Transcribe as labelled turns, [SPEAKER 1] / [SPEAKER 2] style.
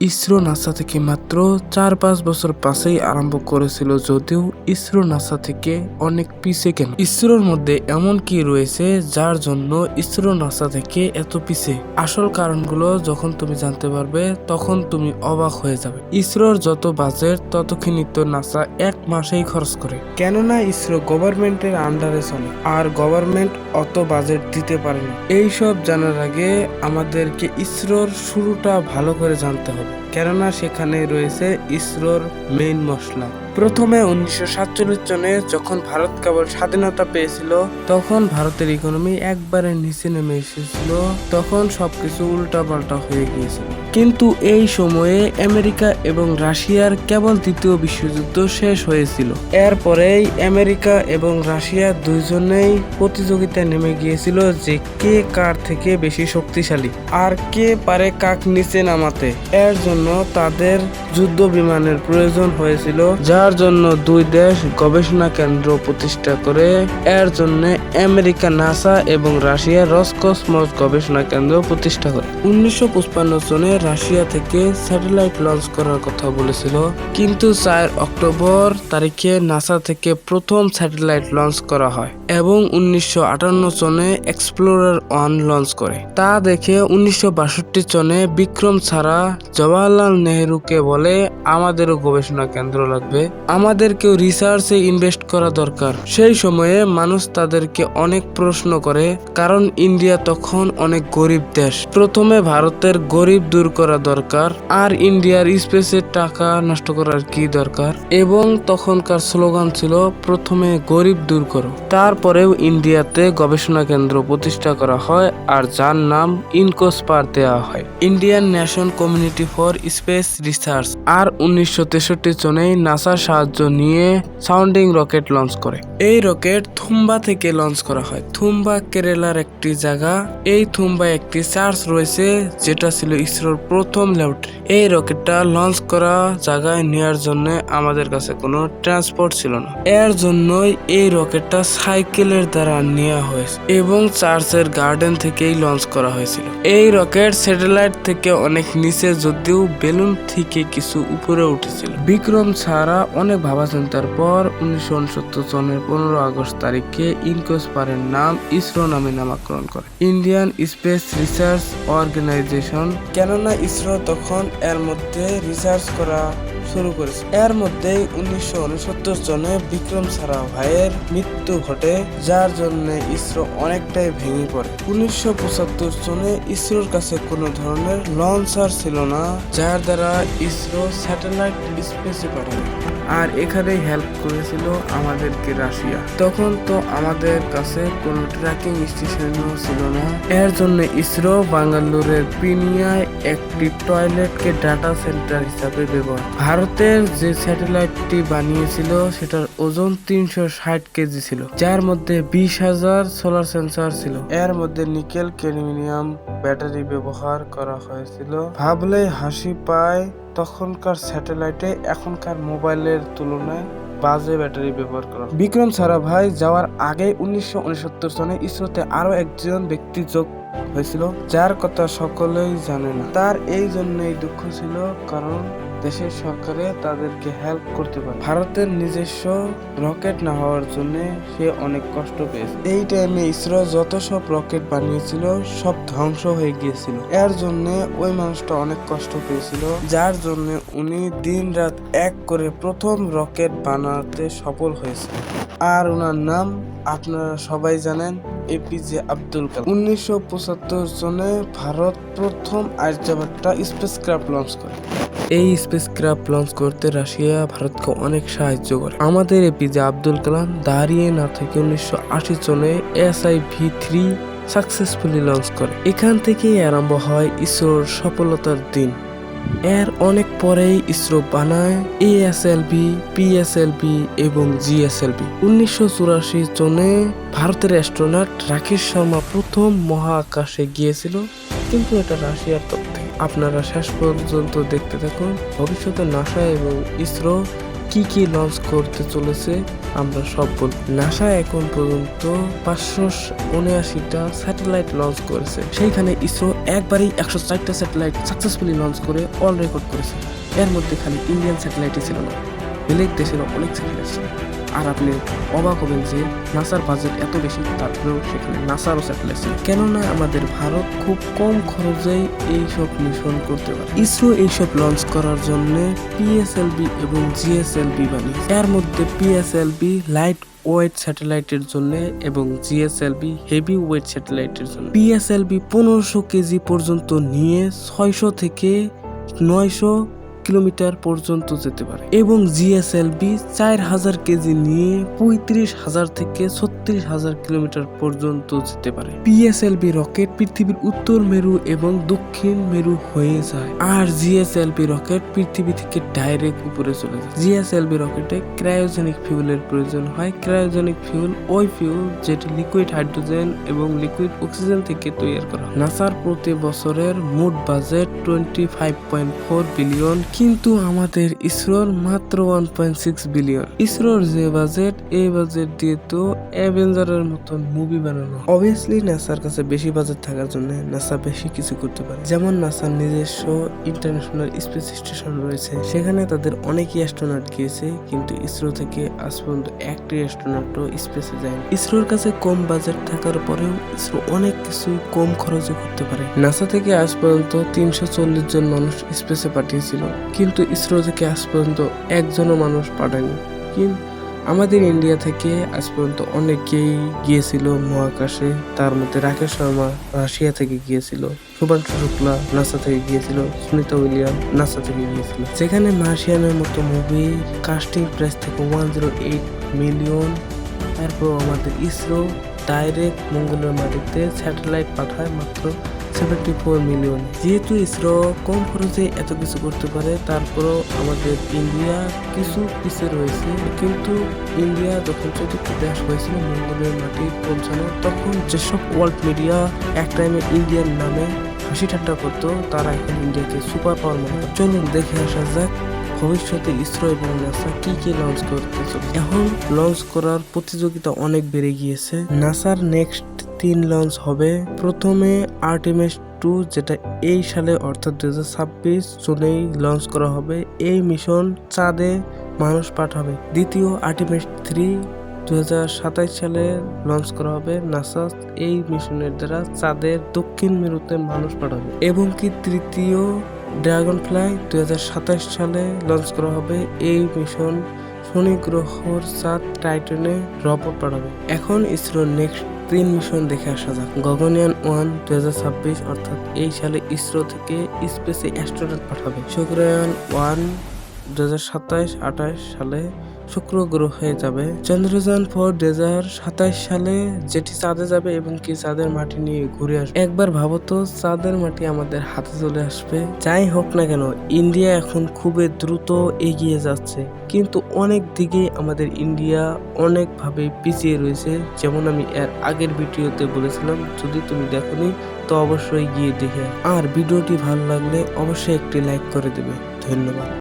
[SPEAKER 1] ISRO NASA থেকে মাত্র 4-5 বছর পাশেই আরম্ভ করেছিল, যদিও ইসরো নাসা থেকে অনেক পিছে। কেন ইসরোর মধ্যে এমন কি রয়েছে যার জন্য ইসরো নাসা থেকে এত পিছে? আসল কারণগুলো যখন তুমি জানতে পারবে তখন তুমি অবাক হয়ে যাবে। ইসরোর যত বাজেট ততখানি তো নাসা 1 মাসেই খরচ করে, কেননা ইসরো গভর্নমেন্টের আন্ডারে চলে আর গভর্নমেন্ট অত বাজেট দিতে পারে না। এইসব জানার আগে আমাদেরকে ইসরোর শুরুটা ভালো করে জানতে হবে, কেননা সেখানে রয়েছে ইসরোর মেইন মশলা। প্রথমে 1947 সনে যখন ভারত কেবল স্বাধীনতা পেয়েছিল তখন ভারতের ইকোনমি একবারে নিচে নেমে এসেছিল, তখন সবকিছু উল্টাপাল্টা হয়ে গিয়েছিল। কিন্তু এই সময়ে আমেরিকা এবং রাশিয়ার কেবল দ্বিতীয় বিশ্বযুদ্ধ শেষ হয়েছিল। এরপরেই আমেরিকা এবং রাশিয়া দুইজনেই প্রতিযোগিতায় নেমে গিয়েছিল যে কে কার থেকে বেশি শক্তিশালী আর কে পারে কাক নিচে নামাতে। এর জন্য তাদের যুদ্ধ বিমানের প্রয়োজন হয়েছিল, যার জন্য দুই দেশ গবেষণা কেন্দ্র প্রতিষ্ঠা করে। এর জন্য আমেরিকা নাসা এবং রাশিয়া রসকসমস গবেষণা কেন্দ্র প্রতিষ্ঠা করে। 1955 সনে রাশিয়া থেকে স্যাটেলাইট লঞ্চ করার কথা বলেছিল, কিন্তু 4 অক্টোবর তারিখে নাসা থেকে প্রথম স্যাটেলাইট লঞ্চ করা হয় এবং 1958 সনে এক্সপ্লোরার 1 লঞ্চ করে। তা দেখে 1962 সনে বিক্রম ছাড়া জওয়াহরলাল নেহরুকে বলে আমাদেরও গবেষণা কেন্দ্র লাগবে, আমাদেরকেও রিসার্চে ইনভেস্ট করা দরকার। সেই সময়ে মানুষ তাদেরকে অনেক প্রশ্ন করে, কারণ ইন্ডিয়া তখন অনেক গরিব দেশ। প্রথমে ভারতের গরিব দূর করা দরকার, আর ইন্ডিয়ার স্পেসে টাকা নষ্ট করার কি দরকার। এবং তখনকার স্লোগান ছিল প্রথমে গরিব দূর করো। তারপরেও ইন্ডিয়াতে গবেষণা কেন্দ্র প্রতিষ্ঠা করা হয় আর যার নাম ইনকোস্পার দেওয়া হয়, Indian national community for space research. আর 1963 সনেই নাসার সাহায্য নিয়ে সাউন্ডিং রকেট লঞ্চ করে। এই রকেট থুম্বা থেকে লঞ্চ করা হয়। থুম্বা কেরালার একটি জায়গা। এই থুম্বায় একটি চার্চ রয়েছে যেটা ছিল ইসরোর প্রথম ল্যাবরেটরি। এই রকেটটা লঞ্চ করা জায়গায় নেওয়ার জন্য আমাদের কাছে কোনো ট্রান্সপোর্ট ছিল না, এর জন্যই এই রকেটটা সাইকেলের দ্বারা নেওয়া হয়েছে এবং চার্চের গার্ডেন থেকেই লঞ্চ করা হয়েছিল। এই রকেট স্যাটেলাইট থেকে অনেক নিচে, যদিও বেলুন থেকে কিছু উপরে উঠেছিল। বিক্রম ছাড়া অনেক ভাবা চিন্তার পর 1969 সনের 15 আগস্ট তারিখে ইনকোস্পারের নাম ইসরো নামে নামকরণ করে, ইন্ডিয়ান স্পেস রিসার্চ অর্গানাইজেশন। কেননা ইসরো তখন এর মধ্যে রিসার্চ করা শুরু করেছে। এর মধ্যে 1969 সনে বিক্রম সারাভাইয়ের মৃত্যু ঘটে, যার জন্য ইসরো অনেকটাই ভেঙে পড়ে। 1975 সনে ইসরোর কাছে কোনো ধরনের লঞ্চার ছিল না, যার দ্বারা ইসরো স্যাটেলাইট স্পেসে পাঠাবে। আর এখানেই হেল্প করেছিল আমাদেরকে রাশিয়া। তখন তো আমাদের কাছে কোনো ট্র্যাকিং স্টেশনও ছিল না, এর জন্য ইসরো বাঙ্গালোরের পিনিয়ায় একটি টয়লেটকে ডাটা সেন্টার হিসাবে ব্যবহার। ভারতের যে স্যাটেলাইটটি বানিয়েছিল সেটার ওজন 360 কেজি ছিল, যার মধ্যে 20,000 সোলার সেন্সর ছিল। এর মধ্যে নিকেল ক্যাডমিয়াম ব্যাটারি ব্যবহার করা হয়েছিল। ভাবলেই হাসি পায়, তখনকার স্যাটেলাইটে এখনকার মোবাইলের তুলনায় বাজে ব্যাটারি ব্যবহার করা। বিক্রম সারাভাই যাওয়ার আগে 1969 সনে ইসরোতে আরো একজন ব্যক্তি যোগ হয়েছিল, যার কথা সকলেই জানে না। তার এই জন্যই দুঃখ ছিল, কারণ দেশের সরকারে তাদেরকে হেল্প করতে পারে। ভারতের নিজস্ব রকেট না হওয়ার জন্য সে অনেক কষ্ট পেয়েছে। এই টাইমে ইসরো যত সব রকেট বানিয়েছিল সব ধ্বংস হয়ে গিয়েছিল, এর জন্য ওই মানুষটা অনেক কষ্ট পেয়েছিল, যার জন্য উনি দিন রাত এক করে প্রথম রকেট বানাতে সফল হয়েছে। আর ওনার নাম আপনারা সবাই জানেন, এপিজে আব্দুল কালাম। 1975 সনে ভারত প্রথম আর্যভট্টা স্পেসক্রাফট লঞ্চ করে। এই স্পেসক্রাফট লঞ্চ করতে রাশিয়া ভারতকে অনেক সাহায্য করে। আমাদের এপিজে আব্দুল কালাম দাঁড়িয়ে না থেকে 1980 সনে SIV-3 সাকসেসফুলি লঞ্চ করে। এখান থেকেই আরম্ভ হয় ইসরোর সফলতার দিন। এর অনেক পরেই ইসরো বানায় ASLV, PSLV এবং GSLV। 1984 সনে ভারতের অ্যাস্ট্রোনট রাকেশ শর্মা প্রথম মহাকাশে গিয়েছিল, কিন্তু এটা রাশিয়ার তথ্য। আপনারা শেষ পর্যন্ত দেখতে থাকুন। ভবিষ্যতে নাসা এবং ইসরো কি কি লঞ্চ করতে চলেছে আমরা সব বলবো। নাসা এখন পর্যন্ত 579টা স্যাটেলাইট লঞ্চ করেছে, সেইখানে ইসরো একবারেই 104টা স্যাটেলাইট সাকসেসফুলি লঞ্চ করে অল রেকর্ড করেছে। এর মধ্যে খালি ইন্ডিয়ান স্যাটেলাইটই ছিল না, বেলেগ দেশের অনেক স্যাটেলাইট ছিল। আর আপনি অবাক হবেন যে নাসার বাজেট এত বেশি, তারপরেও সেখানে নাসারও স্যাটেলাইট ছিল, কেননা আমাদের ভারত খুব কম খরচেই এইসব মিশন করতে পারে। ইসরো এইসব লঞ্চ করার জন্য পিএসএলভি এবং জিএসএলভি বানিয়েছে। এর মধ্যে পিএসএলভি লাইট ওয়েট স্যাটেলাইটের জন্য এবং জিএসএলভি হেভি ওয়েট স্যাটেলাইটের জন্য। পিএসএলভি 1500 কেজি পর্যন্ত নিয়ে 600 থেকে 900 কিলোমিটার পর্যন্ত যেতে পারে এবং জিএসএলভি 4000 কেজি নিয়ে 35,000 থেকে 36,000 কিলোমিটার পর্যন্ত যেতে পারে। পিএসএলভি রকেট পৃথিবীর উত্তর মেরু এবং দক্ষিণ মেরু হয়ে যায়, আর জিএসএলভি রকেট পৃথিবী থেকে ডাইরেক্ট উপরে চলে যায়। জিএসএলভি রকেটে ক্রায়োজেনিক ফিউলের প্রয়োজন হয়। ক্রায়োজেনিক ফিউল ওই ফিউল যেটি লিকুইড হাইড্রোজেন এবং লিকুইড অক্সিজেন থেকে তৈরি করা হয়। নাসার প্রতি বছরের মোট বাজেট 25.4 বিলিয়ন, কিন্তু আমাদের ইসরোর মাত্র 1.6 বিলিয়ন। ইসরোর যে বাজেট, এই বাজেট দিয়ে তো অ্যাভেঞ্জারের মতন মুভি বানানো। অবভিয়াসলি নাসার কাছে বেশি বাজেট থাকার জন্য নাসা বেশি কিছু করতে পারে। যেমন নাসার নিজস্ব ইন্টারন্যাশনাল স্পেস স্টেশন রয়েছে, সেখানে তাদের অনেকই অ্যাস্ট্রোনট গিয়েছে, কিন্তু ইসরো থেকে আজ পর্যন্ত একটি অ্যাস্ট্রোনটও স্পেসে যায়নি। ইসরোর কাছে কম বাজেট থাকার পরেও ইসরো অনেক কিছু কম খরচে করতে পারে। নাসা থেকে আজ পর্যন্ত 340 জন মানুষ স্পেসে পাঠিয়েছিল, কিন্তু ইসরো থেকে আজ পর্যন্ত একজনও মানুষ পাঠায়নি। কিন্তু আমাদের ইন্ডিয়া থেকে আজ পর্যন্ত অনেকেই গিয়েছিল মহাকাশে, তার মধ্যে রাকেশ শর্মা রাশিয়া থেকে গিয়েছিল, শুভাংশু শুক্লা নাসা থেকে গিয়েছিল, সুনিতা উইলিয়াম নাসা থেকে গিয়েছিল। যেখানে মার্শিয়ানের মতো মুভি কাস্টিং প্রাইস থেকে 108 মিলিয়ন। তারপর আমাদের ইসরো ডাইরেক্ট মঙ্গলের মাটিতে স্যাটেলাইট পাঠায় মাত্র 74 মিলিয়ন। যেহেতু ইসরো কম খরচে এত কিছু করতে পারে, তারপরও আমাদের ইন্ডিয়া কিছু পিছিয়ে রয়েছে। কিন্তু ইন্ডিয়া যখন চতুর্থ দেশ হয়েছিল মঙ্গলের মাটি পৌঁছানো, তখন যেসব ওয়ার্ল্ড মিডিয়া এক টাইমে ইন্ডিয়ার নামে হাসি ঠাট্টা করতো, তারা এখন ইন্ডিয়াকে সুপার পাওয়ার মনে করে। চলুন দেখে আসা যাক ভবিষ্যতে ইসরো এবং নাসা কি কি লঞ্চ করতে চলেছে। এখন লঞ্চ করার প্রতিযোগিতা অনেক বেড়ে গিয়েছে। নাসার নেক্সট 3 লঞ্চ হবে। প্রথমে আর্টেমিস 2, যেটা এই সালে অর্থাৎ 2026 জুনেই লঞ্চ করা হবে। এই মিশন চাঁদে মানুষ পাঠাবে। দ্বিতীয় আর্টেমিস 3 2027 সালে লঞ্চ করা হবে। নাসা এই মিশনের দ্বারা চাঁদের দক্ষিণ মেরুতে মানুষ পাঠাবে। এবং কি তৃতীয় ড্রাগন ফ্লাই 2027 সালে লঞ্চ করা হবে। এই মিশন শনি গ্রহর চাঁদ টাইটানে রোবট পাঠাবে। এখন ইসরো নেক্সট 3 মিশন দেখে আসা যাক। গগনয়ান 1 2026 অর্থাৎ এই সালে ইসরো থেকে স্পেসে অ্যাস্ট্রোনট পাঠাবে। শুক্রয়ান 1 2027-28 সালে শুক্র গ্রহে যাবে। চন্দ্রযান 4 2027 সালে যেটি চাঁদে যাবে এবং কি চাঁদের মাটি নিয়ে ঘুরে আসবে। একবার ভাবো তো, চাঁদের মাটি আমাদের হাতে চলে আসবে। যাই হোক না কেন, ইন্ডিয়া এখন খুবই দ্রুত এগিয়ে যাচ্ছে, কিন্তু অনেক দিকে আমাদের ইন্ডিয়া অনেকভাবে পিছিয়ে রয়েছে। যেমন আমি এর আগের ভিডিওতে বলেছিলাম, যদি তুমি দেখোনি তো অবশ্যই গিয়ে দেখে। আর ভিডিওটি ভালো লাগলে অবশ্যই একটি লাইক করে দেবে। ধন্যবাদ।